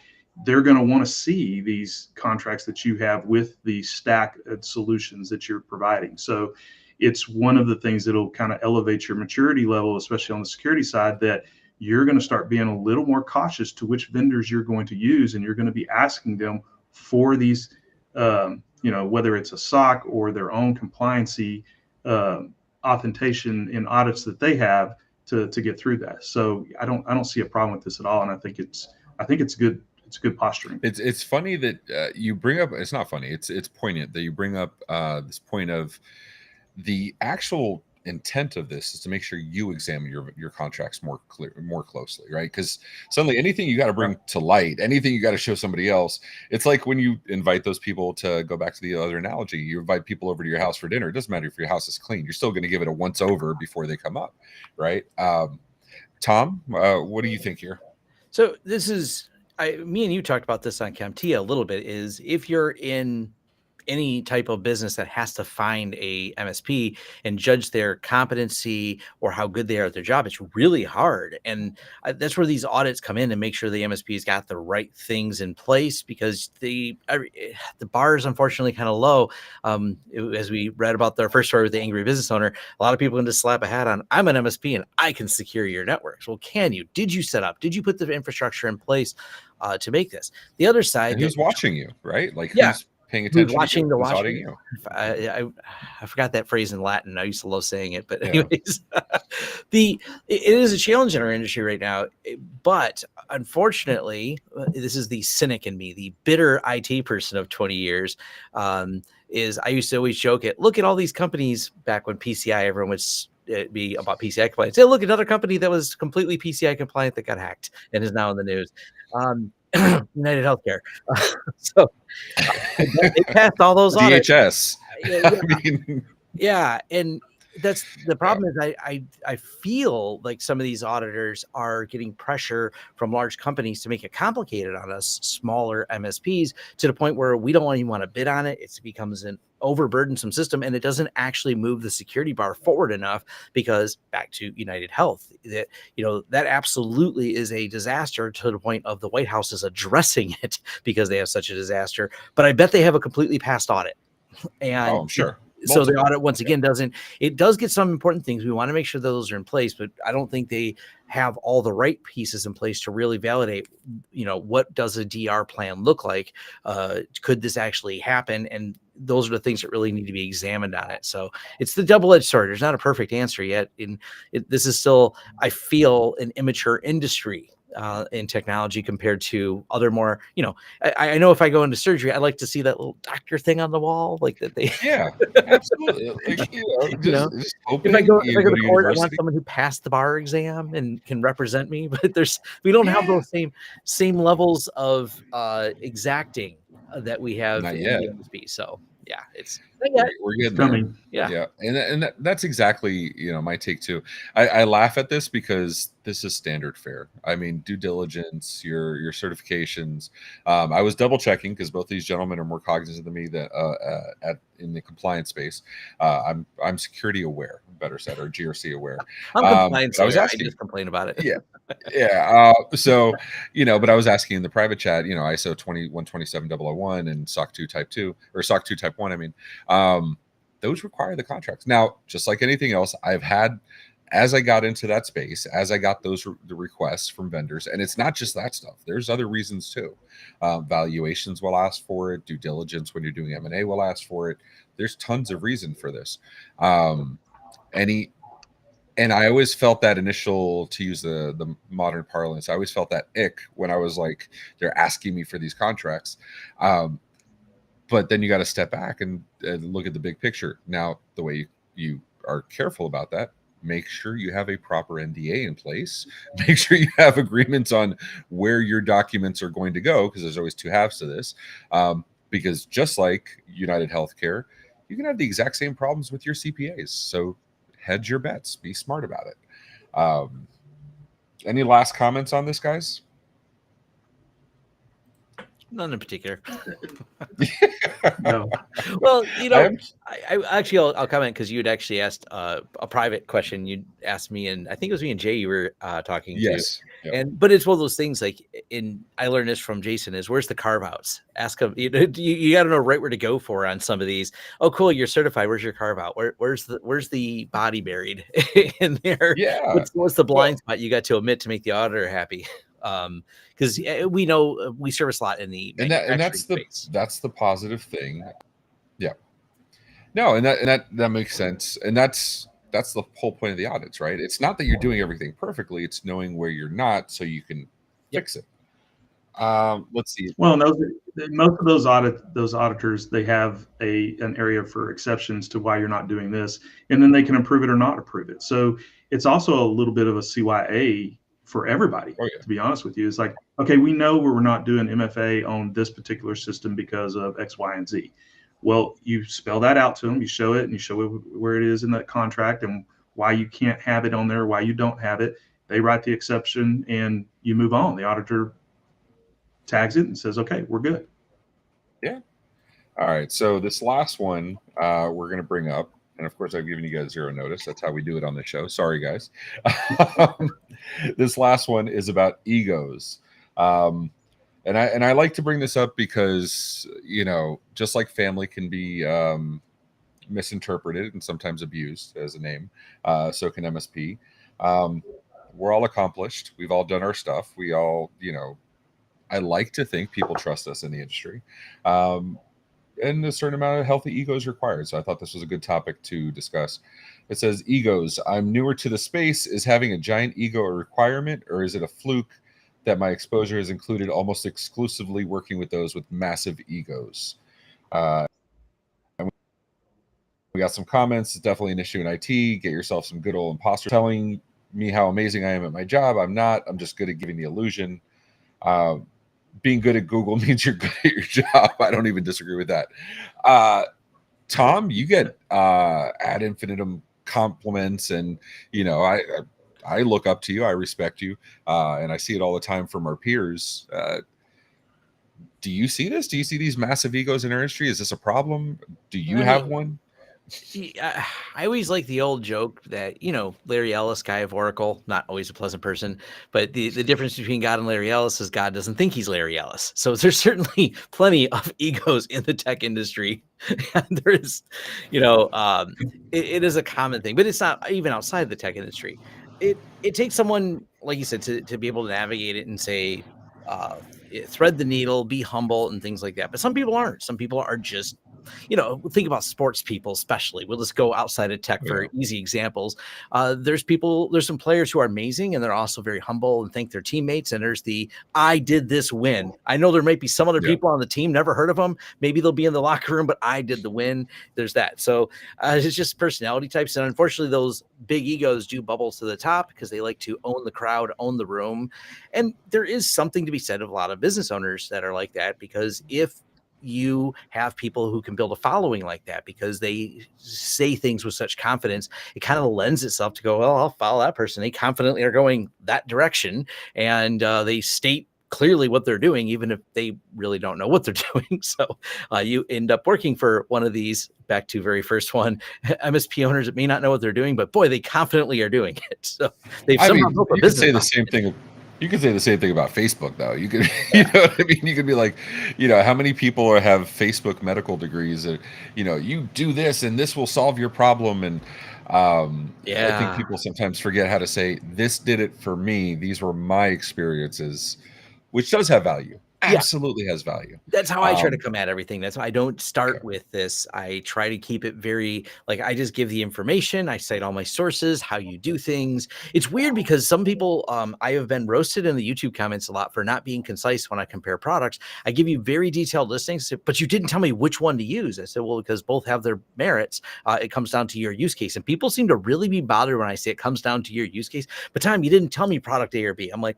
they're going to want to see these contracts that you have with the stack of solutions that you're providing. So it's one of the things that'll kind of elevate your maturity level, especially on the security side, that you're going to start being a little more cautious to which vendors you're going to use, and you're going to be asking them for these, whether it's a SOC or their own compliancy authentication and audits that they have to get through that. So I don't see a problem with this at all, and I think it's good. It's good posturing. It's funny that you bring up. It's not funny. It's poignant that you bring up this point of the actual intent of this is to make sure you examine your contracts more closely, right? Because suddenly anything you got to bring to light, anything you got to show somebody else, it's like when you invite those people, to go back to the other analogy, you invite people over to your house for dinner. It doesn't matter if your house is clean, you're still going to give it a once over before they come up, right? Tom, what do you think here? So this is, me and you talked about this on CAMTIA a little bit, is if you're in any type of business that has to find a MSP and judge their competency or how good they are at their job, it's really hard. And that's where these audits come in and make sure the MSP's got the right things in place, because the bar is unfortunately kind of low. As we read about their first story with the angry business owner, a lot of people can just slap a hat on, I'm an MSP and I can secure your networks. Well, can you? Did you set up? Did you put the infrastructure in place to make this? The other side, and who's watching you, right? Like, yeah, who's paying attention, watching to the watching you. you. I forgot that phrase in Latin. I used to love saying it, but anyways, it is a challenge in our industry right now. But unfortunately, this is the cynic in me, the bitter IT person of 20 years. Is I used to always joke it. Look at all these companies back when PCI, everyone was be about PCI compliance. Say, look, another company that was completely PCI compliant that got hacked and is now in the news. United Healthcare. So they passed all those audits. DHS. And that's the problem. Is I feel like some of these auditors are getting pressure from large companies to make it complicated on us smaller MSPs, to the point where we don't even want to bid on it. It becomes an overburdensome system, and it doesn't actually move the security bar forward enough, because back to United Health, that that absolutely is a disaster, to the point of the White House is addressing it because they have such a disaster. But I bet they have a completely passed audit. And I'm sure. So the audit, once again, does get some important things. We want to make sure those are in place, but I don't think they have all the right pieces in place to really validate, what does a DR plan look like? Could this actually happen? And those are the things that really need to be examined on it. So it's the double-edged sword. There's not a perfect answer yet. This is still, I feel, an immature industry in technology compared to other more, I know if I go into surgery, I like to see that little doctor thing on the wall, like that they. Yeah, absolutely. Like, just if I go to court, I want someone who passed the bar exam and can represent me. But we don't have those same levels of exacting that we have Not in yet. the MSP. So yeah, we're getting coming. Yeah, and that's exactly my take too. I laugh at this because this is standard fare. I mean, due diligence, your certifications. I was double checking because both these gentlemen are more cognizant than me that in the compliance space. I'm security aware, better said, or GRC aware. I'm compliance I was aware. asking. I just complain about it. Yeah. So, but I was asking in the private chat, ISO 2127001 and SOC 2 Type 2 or SOC 2 Type 1. I mean, those require the contracts. Now, just like anything else, I've had, as I got into that space, as I got the requests from vendors, and it's not just that stuff. There's other reasons too. Valuations will ask for it. Due diligence when you're doing M&A will ask for it. There's tons of reason for this. And I always felt that initial, to use the modern parlance, I always felt that ick when I was like, they're asking me for these contracts. But then you got to step back and look at the big picture. Now, the way you are careful about that, make sure you have a proper NDA in place. Make sure you have agreements on where your documents are going to go, because there's always two halves to this. Because just like United Healthcare, you can have the exact same problems with your CPAs. So hedge your bets. Be smart about it. Any last comments on this, guys? None in particular. No. Well, I'm I actually I'll comment because you had actually asked a private question. You asked me, and I think it was me and Jay you were talking to. yes. Yep. But it's one of those things like I learned this from Jason is where's the carve outs? Ask him, you got to know right where to go for on some of these. Oh, cool. You're certified. Where's your carve out? Where's the body buried in there? Yeah. What's the Well, blind spot you got to omit to make the auditor happy? Because we know we service a lot in the manufacturing space. that's the positive thing. Yeah. No, and that makes sense. And that's the whole point of the audits, right? It's not that you're doing everything perfectly, it's knowing where you're not so you can fix it. Let's see. Well, most of those auditors, they have an area for exceptions to why you're not doing this, and then they can approve it or not approve it. So it's also a little bit of a CYA for everybody. Oh, yeah. To be honest with you, it's like, okay, we know we're not doing MFA on this particular system because of X, Y, and Z. Well, you spell that out to them, you show it, and you show it where it is in that contract and why you can't have it on there, why you don't have it. They write the exception, and you move on. The auditor tags it and says, okay, we're good. Yeah. All right. So this last one we're going to bring up, and of course I've given you guys zero notice. That's how we do it on the show. Sorry, guys. This last one is about egos. And I like to bring this up because, just like family can be misinterpreted and sometimes abused as a name, so can MSP. We're all accomplished. We've all done our stuff. We all, I like to think people trust us in the industry. And a certain amount of healthy ego is required. So I thought this was a good topic to discuss. It says, egos. I'm newer to the space. Is having a giant ego a requirement, or is it a fluke that my exposure has included almost exclusively working with those with massive egos? And we got some comments. It's definitely an issue in IT. Get yourself some good old imposter telling me how amazing I am at my job. I'm not. I'm just good at giving the illusion. Being good at Google means you're good at your job. I don't even disagree with that. Tom, you get ad infinitum compliments, and I look up to you. I respect you, and I see it all the time from our peers. Do you see this? Do you see these massive egos in our industry? Is this a problem? Do you have one? I always like the old joke that, Larry Ellis, guy of Oracle, not always a pleasant person, but the difference between God and Larry Ellis is God doesn't think he's Larry Ellis. So there's certainly plenty of egos in the tech industry. And there is, it is a common thing, but it's not even outside the tech industry. It takes someone, like you said, to be able to navigate it and say, thread the needle, be humble and things like that. But some people aren't. Some people are just, think about sports people, especially. We'll just go outside of tech for easy examples. There's some players who are amazing and they're also very humble and thank their teammates. And there's I did this win. I know there might be some other people on the team, never heard of them. Maybe they'll be in the locker room, but I did the win. There's that. So it's just personality types. And unfortunately, those big egos do bubble to the top because they like to own the crowd, own the room. And there is something to be said of a lot of business owners that are like that, because if you have people who can build a following like that because they say things with such confidence, it kind of lends itself to go, well, I'll follow that person. They confidently are going that direction, and they state clearly what they're doing, even if they really don't know what they're doing. So you end up working for one of these, back to very first one, MSP owners that may not know what they're doing, but boy, they confidently are doing it. So they've somehow built a business. Say the same thing. You could say the same thing about Facebook, though. You could, you know what I mean? You could be like, how many people have Facebook medical degrees? And, you do this and this will solve your problem. And I think people sometimes forget how to say, this did it for me. These were my experiences, which does have value. Absolutely has value. That's how I try to come at everything. That's why I don't start with this. I try to keep it very, I just give the information. I cite all my sources, how you do things. It's weird because some people, I have been roasted in the YouTube comments a lot for not being concise when I compare products. I give you very detailed listings, but you didn't tell me which one to use. I said, well, because both have their merits. It comes down to your use case. And people seem to really be bothered when I say it comes down to your use case. But Tom, you didn't tell me product A or B. I'm like,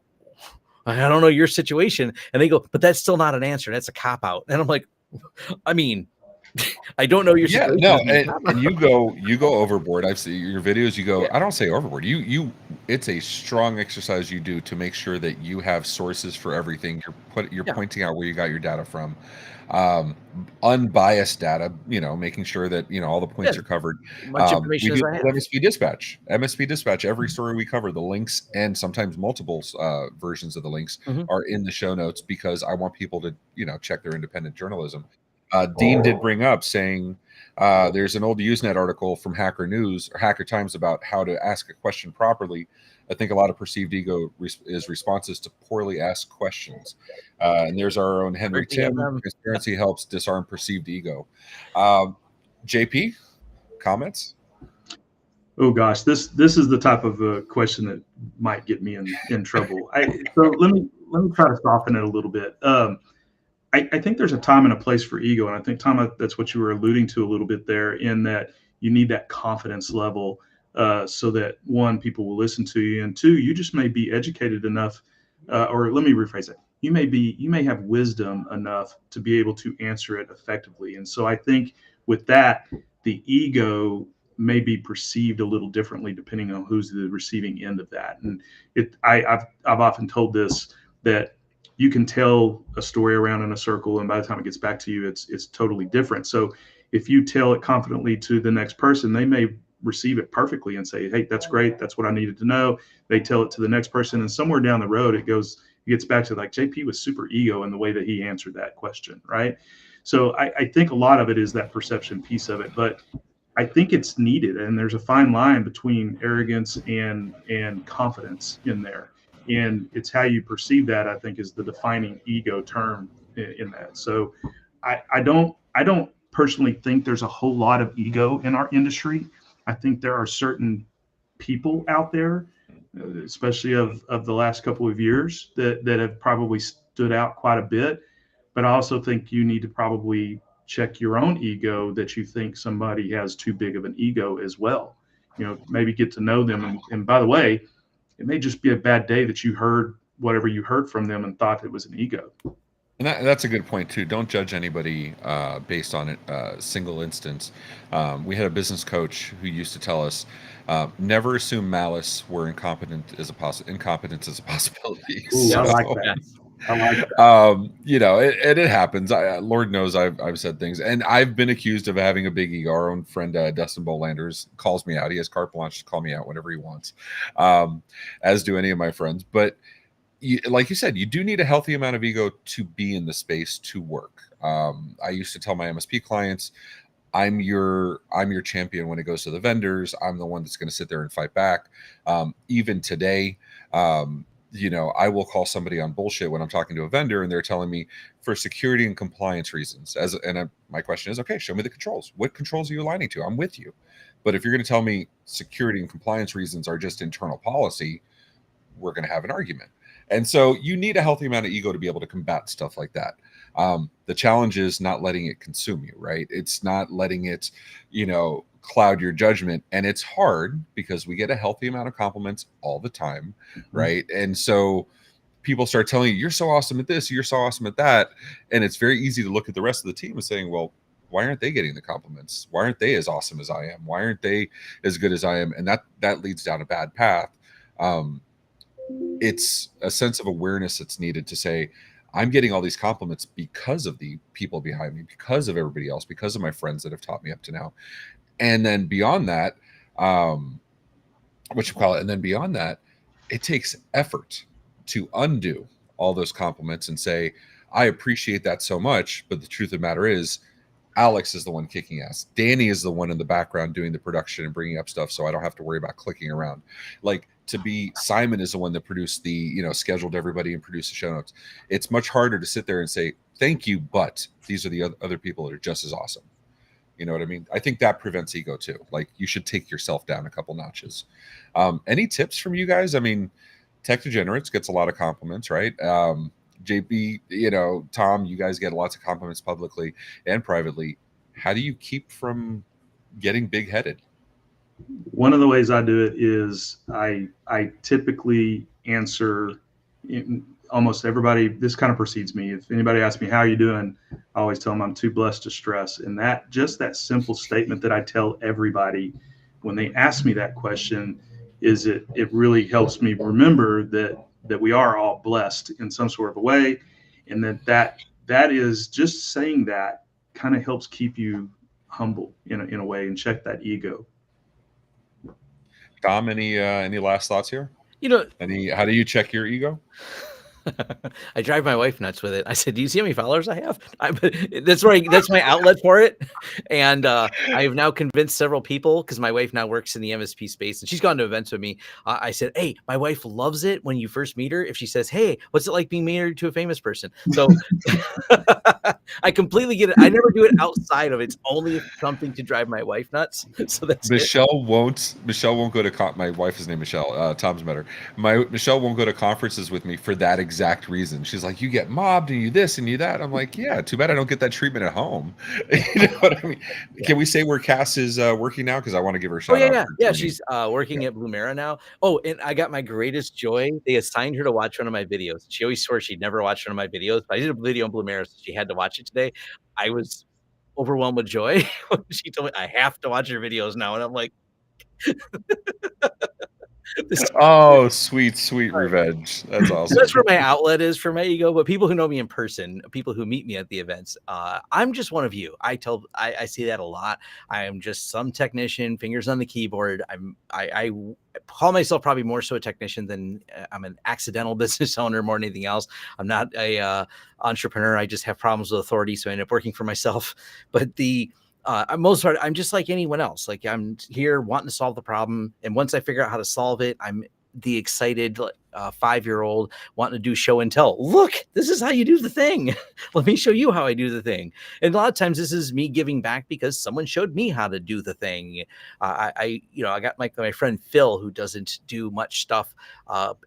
I don't know your situation. And they go, but that's still not an answer. That's a cop out. And I'm like, I mean, I don't know your Yeah, situation. no, With me, Tom. and you go overboard. I've seen your videos. You go. Yeah. I don't say overboard. It's a strong exercise you do to make sure that you have sources for everything. You're Yeah. pointing out where you got your data from, um, unbiased data. Making sure that all the points Yeah, are covered. much We information as do I that have. with MSP Dispatch. MSP Dispatch. Every story we cover, the links and sometimes multiple versions of the links Mhm. are in the show notes because I want people to check their independent journalism. Dean did bring up saying there's an old Usenet article from Hacker News or Hacker Times about how to ask a question properly. I think a lot of perceived ego is responses to poorly asked questions. And there's our own Henry Plenty of Tim. them. Transparency helps disarm perceived ego. Um, JP, comments? Oh gosh, this is the type of question that might get me in trouble. So let me try to soften it a little bit. I think there's a time and a place for ego, and I think Tom, that's what you were alluding to a little bit there. In that you need that confidence level, so that one, people will listen to you, and two, you just may be educated enough, or let me rephrase it. You may have wisdom enough to be able to answer it effectively, and so I think with that, the ego may be perceived a little differently depending on who's the receiving end of that. And I've often told this, that you can tell a story around in a circle, and by the time it gets back to you, it's totally different. So if you tell it confidently to the next person, they may receive it perfectly and say, hey, that's great, that's what I needed to know. They tell it to the next person, and somewhere down the road it gets back to like, JP was super ego in the way that he answered that question, right? So I think a lot of it is that perception piece of it, but I think it's needed, and there's a fine line between arrogance and confidence in there, and it's how you perceive that. I think is the defining ego term in that. So, I don't personally think there's a whole lot of ego in our industry. I think there are certain people out there, especially of the last couple of years, that have probably stood out quite a bit. But I also think you need to probably check your own ego, that you think somebody has too big of an ego as well. Maybe get to know them. And by the way, it may just be a bad day that you heard whatever you heard from them and thought it was an ego. And that's a good point too. Don't judge anybody based on a single instance. We had a business coach who used to tell us, never assume malice where incompetence is a possibility. Ooh, I Yes. like Yeah. that. I like that. It happens. Lord knows I've said things, and I've been accused of having a big ego. Our own friend Dustin Bolanders calls me out. He has carte blanche to call me out whenever he wants, as do any of my friends. But like you said, you do need a healthy amount of ego to be in the space to work. I used to tell my MSP clients, I'm your champion when it goes to the vendors. I'm the one that's going to sit there and fight back. Even today, I will call somebody on bullshit when I'm talking to a vendor and they're telling me for security and compliance reasons. My question is, okay, show me the controls. What controls are you aligning to? I'm with you. But if you're going to tell me security and compliance reasons are just internal policy, we're going to have an argument. And so you need a healthy amount of ego to be able to combat stuff like that. The challenge is not letting it consume you, right? It's not letting it, cloud your judgment. And it's hard because we get a healthy amount of compliments all the time, right? And so people start telling you, you're so awesome at this, you're so awesome at that. And it's very easy to look at the rest of the team and saying, well, why aren't they getting the compliments? Why aren't they as awesome as I am? Why aren't they as good as I am? And that leads down a bad path. It's a sense of awareness that's needed to say, I'm getting all these compliments because of the people behind me, because of everybody else, because of my friends that have taught me up to now. And then beyond that, and then beyond that, it takes effort to undo all those compliments and say, I appreciate that so much. But the truth of the matter is, Alex is the one kicking ass. Danny is the one in the background doing the production and bringing up stuff, so I don't have to worry about clicking around. Like Simon is the one that produced the, scheduled everybody and produced the show notes. It's much harder to sit there and say, thank you, but these are the other people that are just as awesome. You know what I mean? I think that prevents ego too. Like you should take yourself down a couple notches. Any tips from you guys? I mean, Tech Degenerates gets a lot of compliments, right? JP, Tom, you guys get lots of compliments publicly and privately. How do you keep from getting big headed? One of the ways I do it is I typically answer almost everybody, this kind of precedes me. If anybody asks me, how are you doing? I always tell them I'm too blessed to stress. And that, just that simple statement that I tell everybody when they ask me that question, is it really helps me remember that we are all blessed in some sort of a way. And that is just saying that kind of helps keep you humble in a way and check that ego. Tom, any last thoughts here? How do you check your ego? I drive my wife nuts with it. I said, "Do you see how many followers I have?" That's right. That's my outlet for it. And I have now convinced several people, because my wife now works in the MSP space and she's gone to events with me. I said, "Hey, my wife loves it when you first meet her. If she says, 'Hey, what's it like being married to a famous person?'" So I completely get it. I never do it outside of it's only something to drive my wife nuts. So that's Michelle won't go to my wife is named Michelle. Tom's met her. Michelle won't go to conferences with me for that exact reason. She's like, you get mobbed and you this and you that. I'm like, yeah, too bad I don't get that treatment at home. You know what I mean? Yeah. Can we say where Cass is working now? Because I want to give her a shout out. Yeah. She's working at Blumera now. Oh, and I got my greatest joy. They assigned her to watch one of my videos. She always swore she'd never watch one of my videos, but I did a video on Blumera, so she had to watch it today. I was overwhelmed with joy when she told me I have to watch your videos now, and I'm like, oh, sweet revenge. That's awesome. That's where my outlet is for my ego. But people who know me in person, people who meet me at the events, I'm just one of you. I see that a lot. I am just some technician, fingers on the keyboard. I call myself probably more so a technician than I'm an accidental business owner more than anything else. I'm not a entrepreneur. I just have problems with authority, so I end up working for myself. But most part, I'm just like anyone else. Like, I'm here wanting to solve the problem, and once I figure out how to solve it, I'm the excited 5-year-old wanting to do show and tell. Look, this is how you do the thing. Let me show you how I do the thing. And a lot of times this is me giving back because someone showed me how to do the thing. I got my friend Phil, who doesn't do much stuff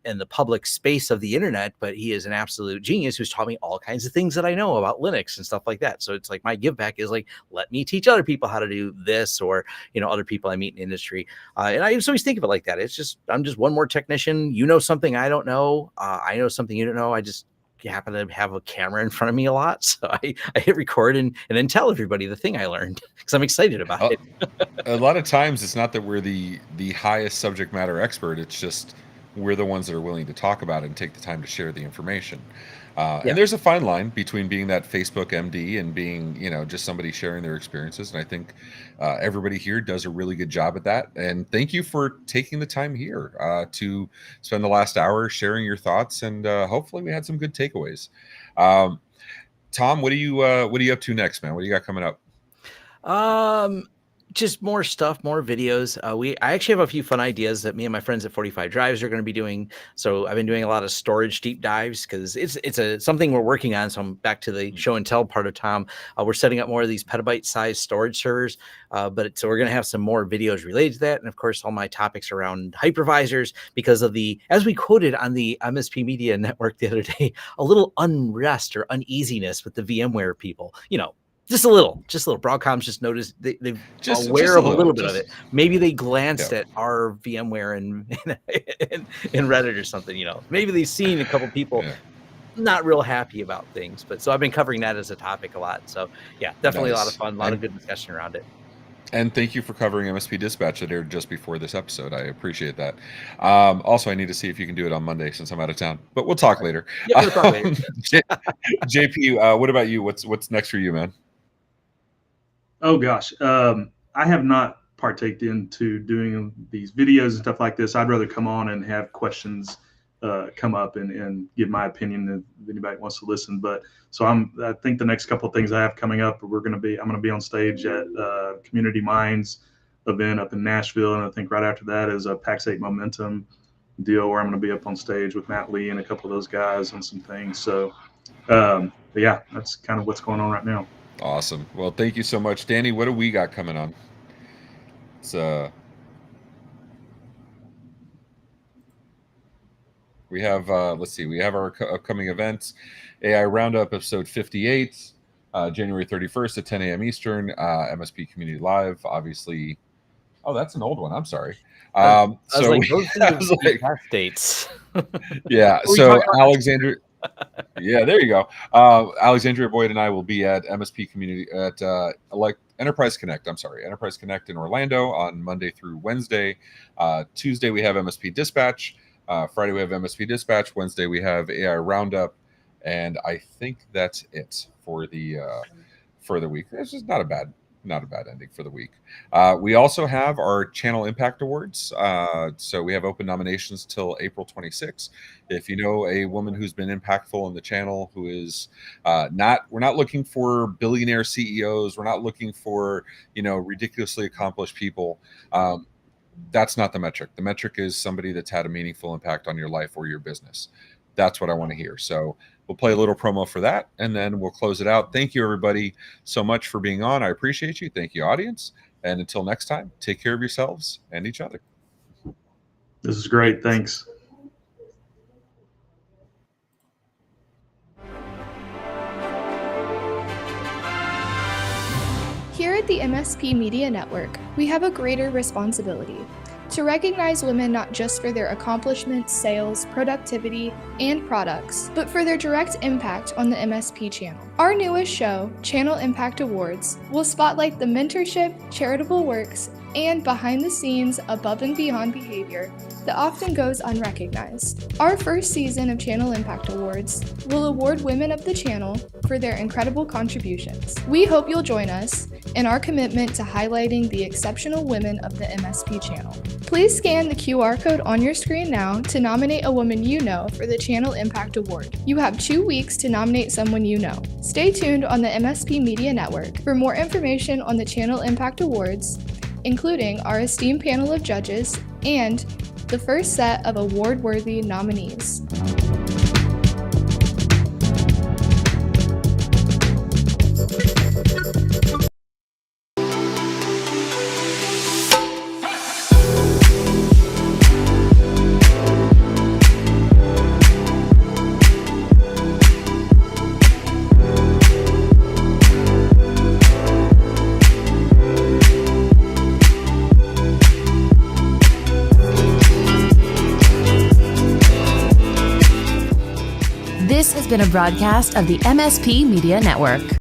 in the public space of the internet, but he is an absolute genius who's taught me all kinds of things that I know about Linux and stuff like that. So it's like my give back is like, let me teach other people how to do this, or other people I meet in the industry. And I always think of it like that. It's just, I'm just one more technician. You know something I don't know. I know something you don't know. I just happen to have a camera in front of me a lot, so I hit record and then tell everybody the thing I learned because I'm excited about it. A lot of times it's not that we're the highest subject matter expert. It's just we're the ones that are willing to talk about it and take the time to share the information. And there's a fine line between being that Facebook MD and being, just somebody sharing their experiences. And I think everybody here does a really good job at that. And thank you for taking the time here to spend the last hour sharing your thoughts. And hopefully we had some good takeaways. Tom, what are you up to next, man? What do you got coming up? Just more stuff, more videos. I actually have a few fun ideas that me and my friends at 45 Drives are going to be doing. So I've been doing a lot of storage deep dives because it's something we're working on. So I'm back to the show and tell part of Tom. We're setting up more of these petabyte size storage servers. So we're going to have some more videos related to that. And of course, all my topics around hypervisors because of as we quoted on the MSP Media Network the other day, a little unrest or uneasiness with the VMware people, just a little. Broadcom's just noticed they're aware of a little bit of it. Maybe they glanced at our VMware in Reddit or something. Maybe they've seen a couple people not real happy about things. But so I've been covering that as a topic a lot. So yeah, definitely a lot of fun, a lot of good discussion around it. And thank you for covering MSP Dispatch that aired just before this episode. I appreciate that. Also, I need to see if you can do it on Monday since I'm out of town. But we'll talk later. Yeah, we'll talk later. JP, what about you? What's next for you, man? Oh gosh, I have not partaked into doing these videos and stuff like this. I'd rather come on and have questions come up and give my opinion if anybody wants to listen. But so I think the next couple of things I have coming up, I'm going to be on stage at Community Minds event up in Nashville, and I think right after that is a PAX 8 Momentum deal where I'm going to be up on stage with Matt Lee and a couple of those guys and some things. So, but yeah, that's kind of what's going on right now. Awesome. Well, thank you so much, Danny. What do we got coming on? We have let's see. We have our upcoming events: AI Roundup, episode 58, January 31st at 10 a.m. Eastern. MSP Community Live, obviously. Oh, that's an old one. I'm sorry. Dates. Yeah. So Yeah, there you go. Alexandria Boyd and I will be at MSP Community at Enterprise Connect. I'm sorry, Enterprise Connect in Orlando on Monday through Wednesday. Tuesday we have MSP Dispatch. Friday we have MSP Dispatch. Wednesday we have AI Roundup, and I think that's it for the week. It's just not a bad ending for the week. We also have our Channel Impact Awards. So we have open nominations till April 26th. If you know a woman who's been impactful in the channel, who is we're not looking for billionaire CEOs. We're not looking for, ridiculously accomplished people. That's not the metric. The metric is somebody that's had a meaningful impact on your life or your business. That's what I want to hear. So we'll play a little promo for that, and then we'll close it out. Thank you, everybody, so much for being on. I appreciate you. Thank you, audience. And until next time, take care of yourselves and each other. This is great. Thanks. Here at the MSP Media Network, we have a greater responsibility to recognize women not just for their accomplishments, sales, productivity, and products, but for their direct impact on the MSP channel. Our newest show, Channel Impact Awards, will spotlight the mentorship, charitable works, and behind-the-scenes, above-and-beyond behavior that often goes unrecognized. Our first season of Channel Impact Awards will award women of the channel for their incredible contributions. We hope you'll join us in our commitment to highlighting the exceptional women of the MSP channel. Please scan the QR code on your screen now to nominate a woman you know for the Channel Impact Award. You have 2 weeks to nominate someone you know. Stay tuned on the MSP Media Network for more information on the Channel Impact Awards, including our esteemed panel of judges and the first set of award-worthy nominees. This has been a broadcast of the MSP Media Network.